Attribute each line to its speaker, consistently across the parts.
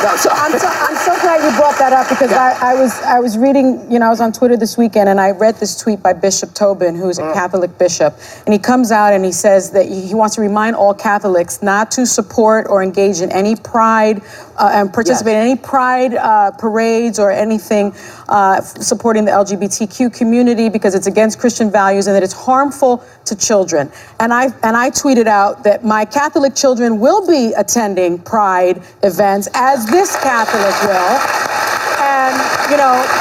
Speaker 1: I'm so glad you brought that up because I was reading, I was on Twitter this weekend and I read this tweet by Bishop Tobin, who's a Catholic bishop, and he comes out and he says that he wants to remind all Catholics not to support or engage in any pride and participate in any pride parades or anything supporting the LGBTQ community because it's against Christian values and that it's harmful to children. And I tweeted out that my Catholic children will be attending pride events as this Catholic will. And,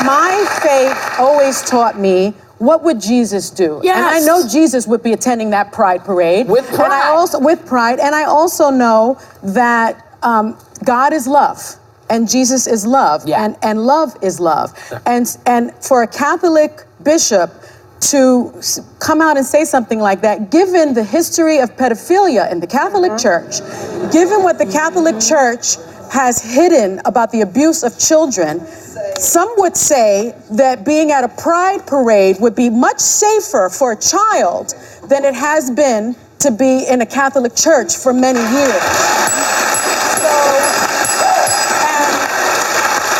Speaker 1: my faith always taught me, what would Jesus do?
Speaker 2: Yes.
Speaker 1: And I know Jesus would be attending that pride parade.
Speaker 2: With pride.
Speaker 1: With pride. And I also know that God is love. And Jesus is love.
Speaker 2: Yeah.
Speaker 1: And love is love. And for a Catholic bishop to come out and say something like that, given the history of pedophilia in the Catholic Church, given what the Catholic Church has hidden about the abuse of children, some would say that being at a pride parade would be much safer for a child than it has been to be in a Catholic church for many years.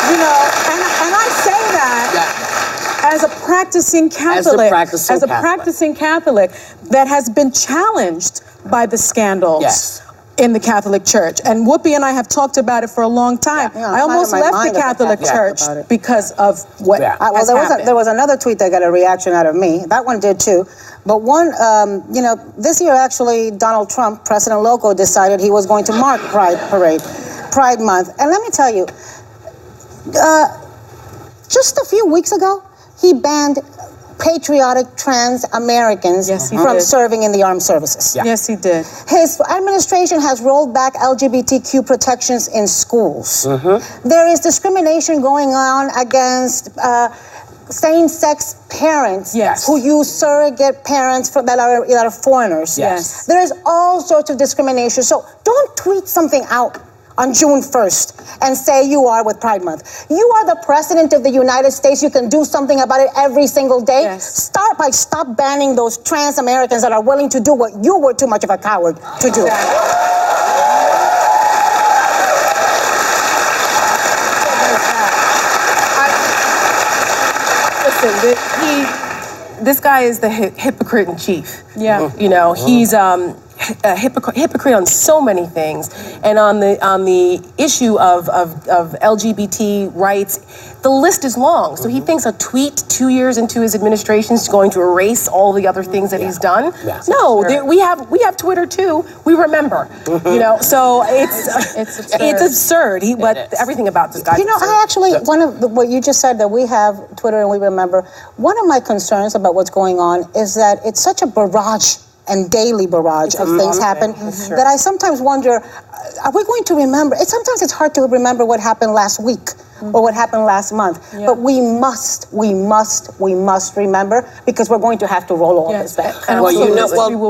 Speaker 1: And I say that as a practicing Catholic, practicing Catholic that has been challenged by the scandals in the Catholic Church. And Whoopi and I have talked about it for a long time. I almost left the Catholic Church because of what has happened.
Speaker 3: There was another tweet that got a reaction out of me. That one did too. But one, this year actually, Donald Trump, President Loco, decided he was going to mark Pride Month. And let me tell you, just a few weeks ago, he banned patriotic trans Americans from serving in the armed services.
Speaker 1: Yes, he did.
Speaker 3: His administration has rolled back LGBTQ protections in schools. There is discrimination going on against same-sex parents who use surrogate parents that are foreigners. There is all sorts of discrimination. So don't tweet something out on June 1st and say you are with Pride Month. You are the president of the United States. You can do something about it every single day. Start by stop banning those trans Americans that are willing to do what you were too much of a coward to do.
Speaker 2: Listen, this guy is the hypocrite in chief. He's a hypocrite on so many things, and on the issue of LGBT rights, the list is long. So he thinks a tweet 2 years into his administration is going to erase all the other things that he's done. No, we have Twitter too. We remember, So it's absurd. Everything about this guy.
Speaker 3: I actually what you just said, that we have Twitter and we remember. One of my concerns about what's going on is that it's such a barrage and daily barrage of things happen that I sometimes wonder, are we going to remember? Sometimes it's hard to remember what happened last week or what happened last month. But we must remember, because we're going to have to roll all this back.
Speaker 1: And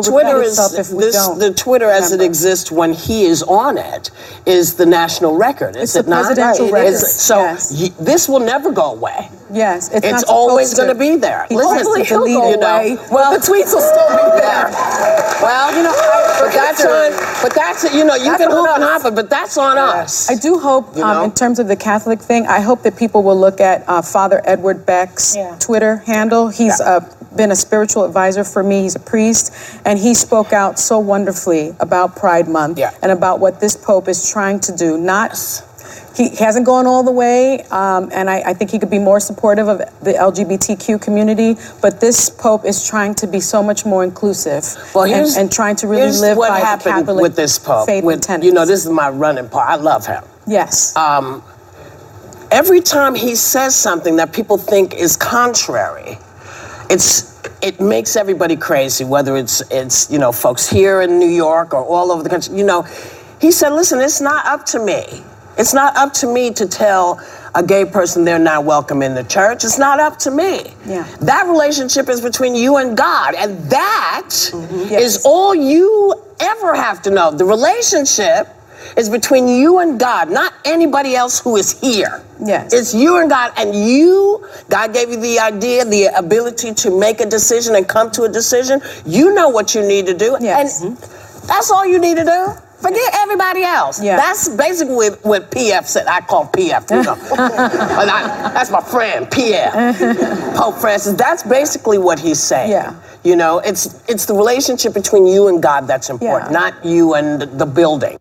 Speaker 4: Twitter is the Twitter as it exists when he is on it is the national record.
Speaker 1: It's the presidential record.
Speaker 4: This will never go away.
Speaker 1: Yes,
Speaker 4: it's always going to be there.
Speaker 2: Hopefully he'll go away. Well, the tweets will still be there.
Speaker 4: Well, but that's you can hoop and hop, but that's on us.
Speaker 1: I do hope, in terms of the Catholic thing, I hope that people will look at Father Edward Beck's Twitter handle. He's been a spiritual advisor for me. He's a priest, and he spoke out so wonderfully about Pride Month and about what this Pope is trying to do. He hasn't gone all the way, and I think he could be more supportive of the LGBTQ community, but this Pope is trying to be so much more inclusive and trying to really live by the Catholic
Speaker 4: with this Pope.
Speaker 1: faith and tenets.
Speaker 4: This is my running part. I love him.
Speaker 1: Yes.
Speaker 4: Every time he says something that people think is contrary, it makes everybody crazy, whether it's folks here in New York or all over the country. He said, listen, it's not up to me. It's not up to me to tell a gay person they're not welcome in the church. It's not up to me. That relationship is between you and God, and that is all you ever have to know. The relationship is between you and God, not anybody else who is here. It's you and God, and God gave you the idea, the ability to make a decision and come to a decision. You know what you need to do, and that's all you need to do. Forget everybody else.
Speaker 1: Yeah.
Speaker 4: That's basically what PF said. I call PF, you know. That's my friend, PF. Pope Francis. That's basically what he's saying.
Speaker 1: Yeah.
Speaker 4: You know, it's the relationship between you and God that's important, not you and the building.